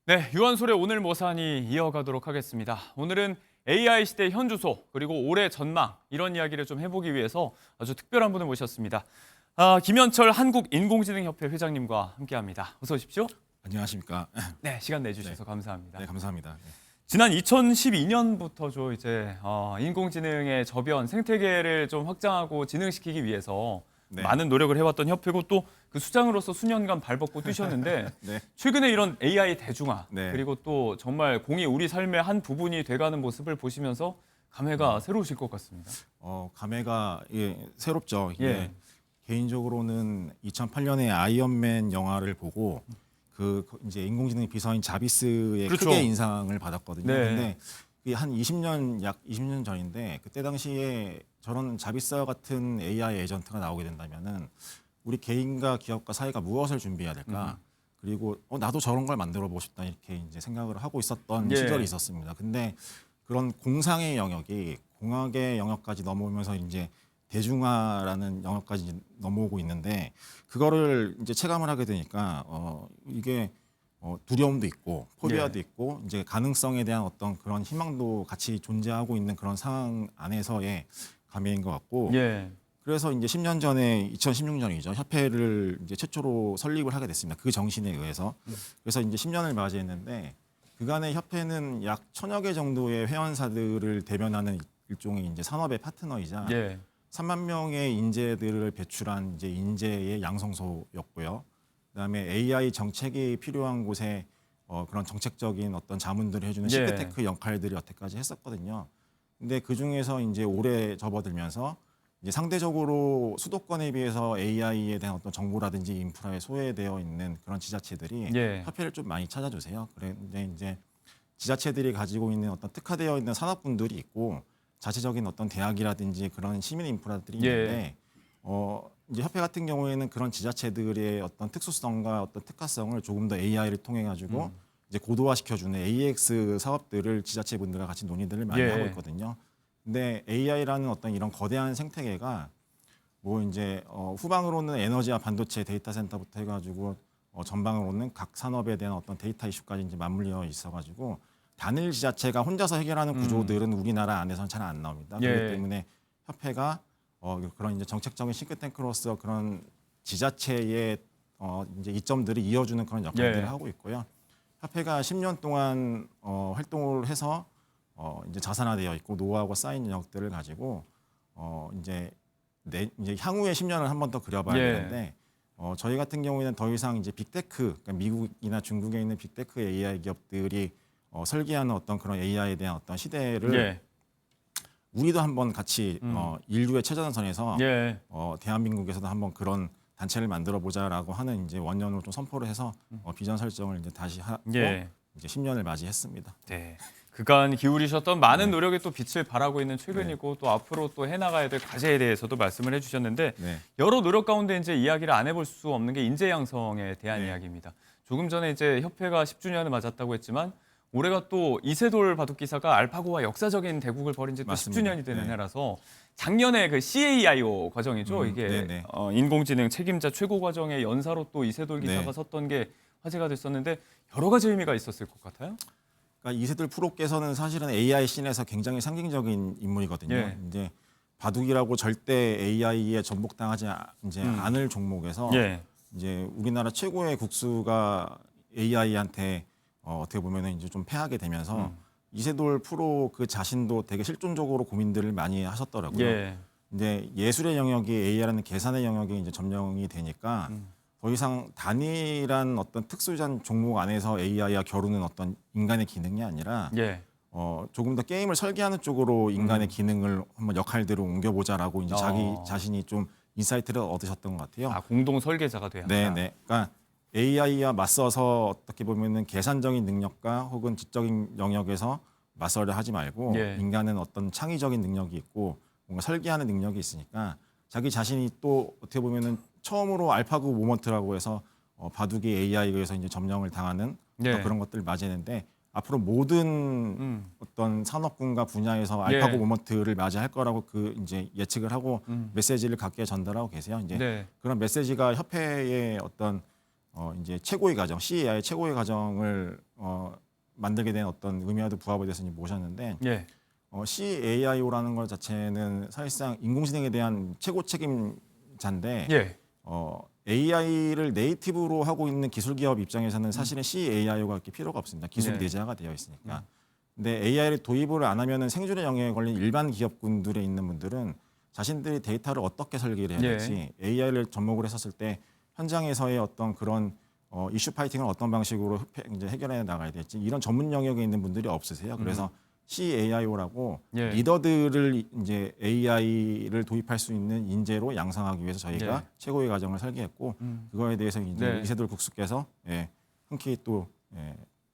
네, 유한솔의 오늘 모산이 이어가도록 하겠습니다. 오늘은 AI 시대 현주소 그리고 올해 전망 이런 이야기를 좀 해보기 위해서 아주 특별한 분을 모셨습니다. 김현철 한국인공지능협회 회장님과 함께합니다. 어서 오십시오. 안녕하십니까. 네, 시간 내주셔서 감사합니다. 네, 감사합니다. 네. 지난 2012년부터죠 이제 인공지능의 저변 생태계를 좀 확장하고 진흥시키기 위해서 네. 많은 노력을 해왔던 협회고 또 그 수장으로서 수년간 발벗고 뛰셨는데 네. 최근에 이런 AI 대중화 네. 그리고 또 정말 공이 우리 삶의 한 부분이 돼가는 모습을 보시면서 감회가 새로우실 것 같습니다. 감회가 새롭죠. 이게 예. 개인적으로는 2008년에 아이언맨 영화를 보고 그 이제 인공지능 비서인 자비스의 그렇죠. 크게 인상을 받았거든요. 네. 근데 그게 한 20년 약 20년 전인데 그때 당시에 저런 자비스와 같은 AI 에이전트가 나오게 된다면은 우리 개인과 기업과 사회가 무엇을 준비해야 될까? 그리고 나도 저런 걸 만들어 보고 싶다 이렇게 이제 생각을 하고 있었던 예. 시절이 있었습니다. 근데 그런 공상의 영역이 공학의 영역까지 넘어오면서 이제 대중화라는 영역까지 이제 넘어오고 있는데 그거를 이제 체감을 하게 되니까 이게 두려움도 있고 포비아도 예. 있고 이제 가능성에 대한 어떤 그런 희망도 같이 존재하고 있는 그런 상황 안에서의 감회인 것 같고 예. 그래서 이제 10년 전에 2016년이죠. 협회를 이제 최초로 설립을 하게 됐습니다. 그 정신에 의해서. 그래서 이제 10년을 맞이했는데 그간의 협회는 약 1000여 개 정도의 회원사들을 대변하는 일종의 이제 산업의 파트너이자 예. 3만 명의 인재들을 배출한 이제 인재의 양성소였고요. 그다음에 AI 정책이 필요한 곳에 그런 정책적인 어떤 자문들을 해주는 예. 싱크테크 역할들을 여태까지 했었거든요. 근데 그 중에서 이제 오래 접어들면서 이제 상대적으로 수도권에 비해서 AI에 대한 어떤 정보라든지 인프라에 소외되어 있는 그런 지자체들이 예. 협회를 좀 많이 찾아주세요. 그런데 이제 지자체들이 가지고 있는 어떤 특화되어 있는 산업군들이 있고 자체적인 어떤 대학이라든지 그런 시민 인프라들이 예. 있는데 이제 협회 같은 경우에는 그런 지자체들의 어떤 특수성과 어떤 특화성을 조금 더 AI를 통해 가지고 이제 고도화시켜주는 AX 사업들을 지자체분들과 같이 논의들을 많이 예. 하고 있거든요. 근데 AI라는 어떤 이런 거대한 생태계가 뭐 이제 후방으로는 에너지와 반도체 데이터 센터부터 해가지고 전방으로는 각 산업에 대한 어떤 데이터 이슈까지 이제 맞물려 있어가지고 단일 지자체가 혼자서 해결하는 구조들은 우리나라 안에서는 잘 안 나옵니다. 예. 그렇기 때문에 협회가 그런 이제 정책적인 싱크탱크로서 그런 지자체의 이제 이점들을 이어주는 그런 역할들을 예. 하고 있고요. 협회가 10년 동안 활동을 해서 이제 자산화되어 있고 노하우가 쌓인 영역들을 가지고 이제 이제 향후의 10년을 한 번 더 그려봐야 예. 되는데 저희 같은 경우에는 더 이상 이제 빅테크, 그러니까 미국이나 중국에 있는 빅테크 AI 기업들이 설계하는 어떤 그런 AI에 대한 어떤 시대를 예. 우리도 한번 같이 인류의 최전선에서 예. 대한민국에서도 한번 그런 단체를 만들어 보자라고 하는 이제 원년으로 좀 선포를 해서 비전 설정을 이제 다시 하고 예. 이제 10년을 맞이했습니다. 네. 그간 기울이셨던 많은 네. 노력에 또 빛을 발하고 있는 최근이고 또 앞으로 또 해나가야 될 과제에 대해서도 말씀을 해주셨는데 네. 여러 노력 가운데 이제 이야기를 안 해볼 수 없는 게 인재 양성에 대한 네. 이야기입니다. 조금 전에 이제 협회가 10주년을 맞았다고 했지만 올해가 또 이세돌 바둑기사가 알파고와 역사적인 대국을 벌인 지 또 맞습니다. 10주년이 되는 네. 해라서 작년에 그 CAIO 과정이죠. 이게 네네. 인공지능 책임자 최고 과정의 연사로 또 이세돌 기사가 네. 섰던 게 화제가 됐었는데 여러 가지 의미가 있었을 것 같아요. 그러니까 이세돌 프로께서는 사실은 AI 씬에서 굉장히 상징적인 인물이거든요. 예. 이제 바둑이라고 절대 AI에 전복당하지 이제 않을 종목에서 예. 이제 우리나라 최고의 국수가 AI한테 어떻게 보면은 이제 좀 패하게 되면서 이세돌 프로 그 자신도 되게 실존적으로 고민들을 많이 하셨더라고요. 예. 이제 예술의 영역이 AI라는 계산의 영역이 이제 점령이 되니까 더 이상 단일한 어떤 특수한 종목 안에서 AI와 겨루는 어떤 인간의 기능이 아니라 예. 조금 더 게임을 설계하는 쪽으로 인간의 기능을 한번 역할대로 옮겨보자라고 이제 자기 자신이 좀 인사이트를 얻으셨던 것 같아요. 공동 설계자가 돼야 한다. 네네. 그러니까 AI와 맞서서 어떻게 보면은 계산적인 능력과 혹은 지적인 영역에서 맞서려 하지 말고 예. 인간은 어떤 창의적인 능력이 있고 뭔가 설계하는 능력이 있으니까 자기 자신이 또 어떻게 보면은 처음으로 알파고 모먼트라고 해서 바둑이 AI에 의해서 이제 점령을 당하는 예. 그런 것들을 맞이했는데 앞으로 모든 어떤 산업군과 분야에서 예. 알파고 모먼트를 맞이할 거라고 그 이제 예측을 하고 메시지를 각계 전달하고 계세요. 이제 네. 그런 메시지가 협회의 어떤 이제 최고의 과정, CAI의 최고의 과정을 만들게 된 어떤 의미와도 부합에 대해서 모셨는데 예. CAIO라는 것 자체는 사실상 인공지능에 대한 최고 책임자인데 예. AI를 네이티브로 하고 있는 기술 기업 입장에서는 사실은 CAIO가 그렇게 필요가 없습니다. 기술이 네. 내재화가 되어 있으니까. 근데 AI를 도입을 안 하면은 생존의 영역에 걸린 일반 기업군들에 있는 분들은 자신들이 데이터를 어떻게 설계를 해야 예. 될지 AI를 접목을 했었을 때 현장에서의 어떤 그런 이슈 파이팅을 어떤 방식으로 이제 해결해 나가야 될지 이런 전문 영역에 있는 분들이 없으세요. 그래서 CAIO라고 예. 리더들을 이제 AI를 도입할 수 있는 인재로 양성하기 위해서 저희가 예. 최고의 과정을 설계했고 그거에 대해서 이제 네. 이세돌 국수께서 흔쾌히 또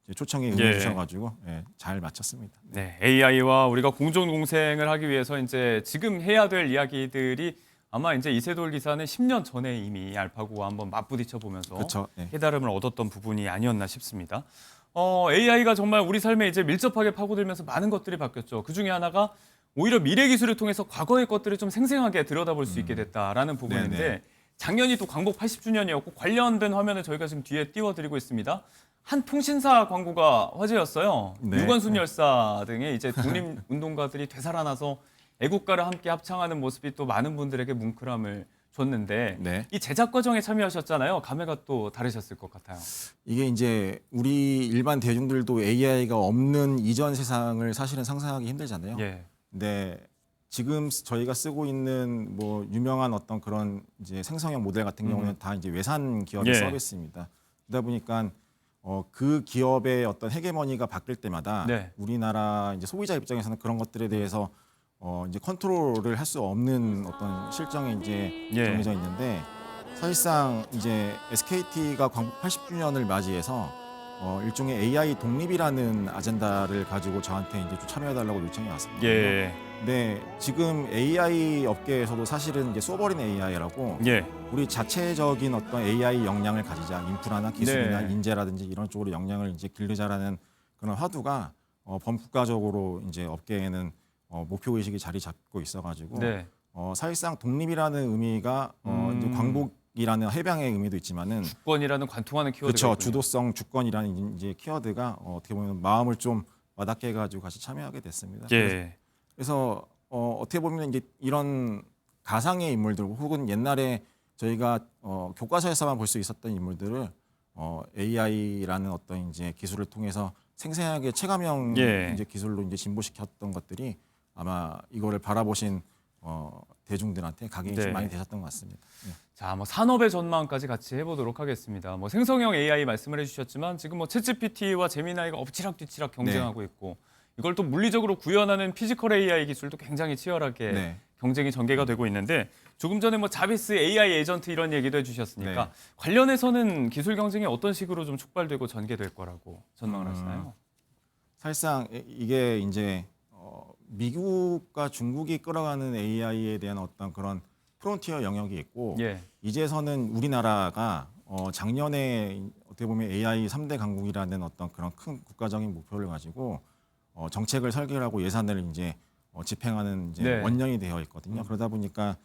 이제 초청에 예. 응해 주셔가지고 잘 마쳤습니다. 네, AI와 우리가 공존 공생을 하기 위해서 이제 지금 해야 될 이야기들이 아마 이제 이세돌 기사는 10년 전에 이미 알파고와 한번 맞부딪혀 보면서 그렇죠. 깨달음을 얻었던 부분이 아니었나 싶습니다. AI가 정말 우리 삶에 이제 밀접하게 파고들면서 많은 것들이 바뀌었죠. 그 중에 하나가 오히려 미래 기술을 통해서 과거의 것들을 좀 생생하게 들여다볼 수 있게 됐다라는 부분인데 네네. 작년이 또 광복 80주년이었고 관련된 화면을 저희가 지금 뒤에 띄워드리고 있습니다. 한 통신사 광고가 화제였어요. 네. 유관순 열사 등의 이제 독립운동가들이 되살아나서 애국가를 함께 합창하는 모습이 또 많은 분들에게 뭉클함을 줬는데 네. 이 제작 과정에 참여하셨잖아요. 감회가 또 다르셨을 것 같아요. 이게 이제 우리 일반 대중들도 AI가 없는 이전 세상을 사실은 상상하기 힘들잖아요. 예. 근데 지금 저희가 쓰고 있는 뭐 유명한 어떤 그런 이제 생성형 모델 같은 경우는 다 이제 외산 기업의 예. 서비스입니다. 그러다 보니까 그 기업의 어떤 헤게모니가 바뀔 때마다 네. 우리나라 이제 소비자 입장에서는 그런 것들에 대해서 이제 컨트롤을 할 수 없는 어떤 실정이 이제 예. 정해져 있는데 사실상 이제 SKT가 광복 80주년을 맞이해서 일종의 AI 독립이라는 아젠다를 가지고 저한테 이제 좀 참여해달라고 요청이 왔습니다. 예. 근데 지금 AI 업계에서도 사실은 이제 소버린 AI라고 예. 우리 자체적인 어떤 AI 역량을 가지자 인프라나 기술이나 네. 인재라든지 이런 쪽으로 역량을 이제 기르자라는 그런 화두가 범국가적으로 이제 업계에는 목표 의식이 자리 잡고 있어가지고 네. 사실상 독립이라는 의미가 이제 광복이라는 해방의 의미도 있지만은 주권이라는 관통하는 키워드가 그렇죠. 있군요. 주도성, 주권이라는 이제 키워드가 어떻게 보면 마음을 좀 와닿게 해가지고 같이 참여하게 됐습니다. 예. 그래서 어떻게 보면 이제 이런 가상의 인물들 혹은 옛날에 저희가 교과서에서만 볼 수 있었던 인물들을 AI라는 어떤 이제 기술을 통해서 생생하게 체감형 예. 이제 기술로 이제 진보시켰던 것들이 아마 이거를 바라보신 대중들한테 각인이 네. 좀 많이 되셨던 것 같습니다. 자, 뭐 산업의 전망까지 같이 해보도록 하겠습니다. 뭐 생성형 AI 말씀을 해주셨지만 지금 뭐 챗GPT와 제미나이가 엎치락뒤치락 경쟁하고 있고 이걸 또 물리적으로 구현하는 피지컬 AI 기술도 굉장히 치열하게 네. 경쟁이 전개가 되고 있는데 조금 전에 뭐 자비스 AI 에이전트 이런 얘기도 해주셨으니까 네. 관련해서는 기술 경쟁이 어떤 식으로 좀 촉발되고 전개될 거라고 전망을 하시나요? 사실상 이게 이제 미국과 중국이 끌어가는 AI에 대한 어떤 그런 프론티어 영역이 있고 예. 이제서는 우리나라가 작년에 어떻게 보면 AI 3대 강국이라는 어떤 그런 큰 국가적인 목표를 가지고 정책을 설계를 하고 예산을 이제 집행하는 이제 네. 원년이 되어 있거든요. 그러다 보니까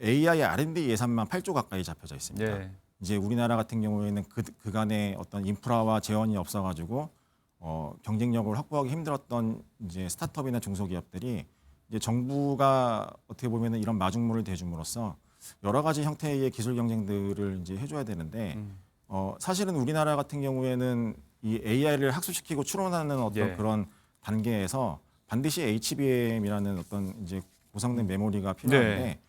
AI R&D 예산만 8조 가까이 잡혀져 있습니다. 예. 이제 우리나라 같은 경우에는 그간의 어떤 인프라와 재원이 없어가지고 경쟁력을 확보하기 힘들었던 이제 스타트업이나 중소기업들이 이제 정부가 어떻게 보면은 이런 마중물을 대줌으로써 여러 가지 형태의 기술 경쟁들을 이제 해줘야 되는데 사실은 우리나라 같은 경우에는 이 AI를 학습시키고 추론하는 어떤 예. 그런 단계에서 반드시 HBM이라는 어떤 이제 고성능 메모리가 필요한데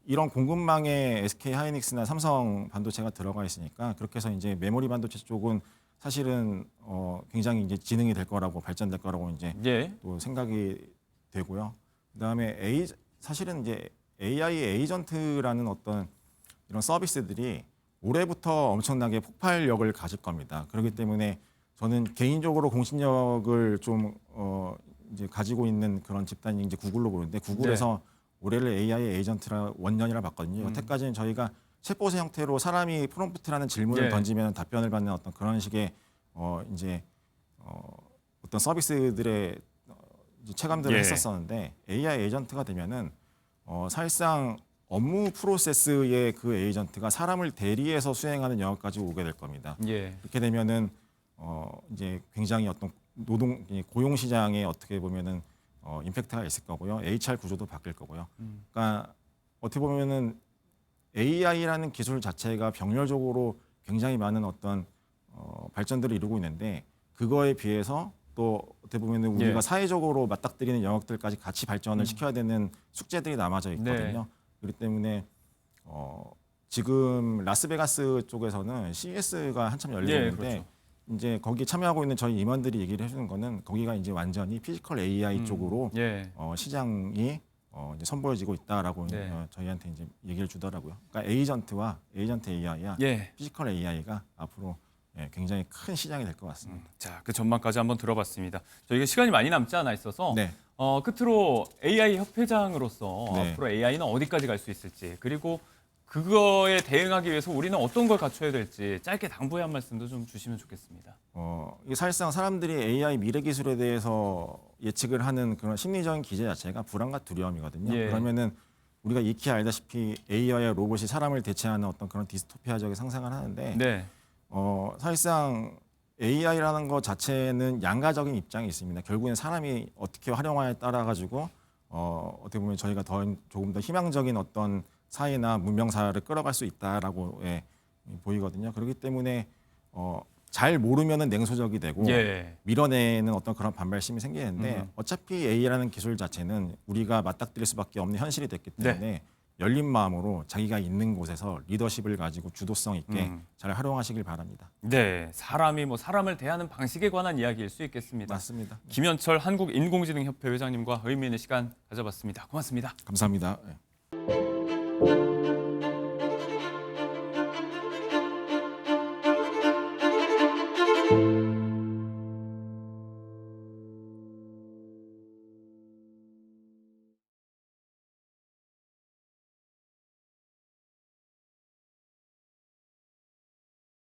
이런 공급망에 SK 하이닉스나 삼성 반도체가 들어가 있으니까 그렇게 해서 이제 메모리 반도체 쪽은 사실은 굉장히 이제 진행이 될 거라고 발전될 거라고 이제 예. 또 생각이 되고요. 그다음에 사실은 이제 AI 에이전트라는 어떤 이런 서비스들이 올해부터 엄청나게 폭발력을 가질 겁니다. 그렇기 때문에 저는 개인적으로 공신력을 좀 이제 가지고 있는 그런 집단이 이제 구글로 보는데 구글에서 올해를 AI 에이전트라 원년이라 봤거든요. 여태까지는 저희가 챗봇의 형태로 사람이 프롬프트라는 질문을 예. 던지면 답변을 받는 어떤 그런 식의 이제 어떤 서비스들의 이제 체감들을 예. 했었었는데 AI 에이전트가 되면은 사실상 업무 프로세스의 그 에이전트가 사람을 대리해서 수행하는 영역까지 오게 될 겁니다. 예. 그렇게 되면은 이제 굉장히 어떤 고용 시장에 어떻게 보면은 임팩트가 있을 거고요. HR 구조도 바뀔 거고요. 그러니까 어떻게 보면은 AI라는 기술 자체가 병렬적으로 굉장히 많은 어떤 발전들을 이루고 있는데 그거에 비해서 또 어떻게 보면은 우리가 예. 사회적으로 맞닥뜨리는 영역들까지 같이 발전을 시켜야 되는 숙제들이 남아져 있거든요. 네. 그렇기 때문에 지금 라스베가스 쪽에서는 CES가 한참 열리고 예, 있는데 그렇죠. 이제 거기 참여하고 있는 저희 임원들이 얘기를 해주는 거는 거기가 이제 완전히 피지컬 AI 쪽으로 예. 시장이 이제 선보여지고 있다라고 네. 저희한테 이제 얘기를 주더라고요. 그러니까 에이전트 AI와 예. 피지컬 AI가 앞으로 굉장히 큰 시장이 될 것 같습니다. 자, 그 전망까지 한번 들어봤습니다. 저희가 시간이 많이 남지 않아 있어서 네. 끝으로 AI 협회장으로서 네. 앞으로 AI는 어디까지 갈 수 있을지 그리고 그거에 대응하기 위해서 우리는 어떤 걸 갖춰야 될지 짧게 당부의 한 말씀도 좀 주시면 좋겠습니다. 이게 사실상 사람들이 AI 미래 기술에 대해서 예측을 하는 그런 심리적인 기제 자체가 불안과 두려움이거든요. 예. 그러면은 우리가 익히 알다시피 AI와 로봇이 사람을 대체하는 어떤 그런 디스토피아적인 상상을 하는데 네. 사실상 AI라는 것 자체는 양가적인 입장이 있습니다. 결국엔 사람이 어떻게 활용하냐에 따라 가지고 어떻게 보면 저희가 조금 더 희망적인 어떤 사회나 문명 사회를 끌어갈 수 있다라고 보이거든요. 그렇기 때문에 잘 모르면은 냉소적이 되고 예. 밀어내는 어떤 그런 반발심이 생기는데 어차피 AI라는 기술 자체는 우리가 맞닥뜨릴 수밖에 없는 현실이 됐기 때문에 열린 마음으로 자기가 있는 곳에서 리더십을 가지고 주도성 있게 잘 활용하시길 바랍니다. 네. 사람이 사람을 대하는 방식에 관한 이야기일 수 있겠습니다. 맞습니다. 김현철 한국인공지능협회 회장님과 의미 있는 시간 가져봤습니다. 고맙습니다. 감사합니다.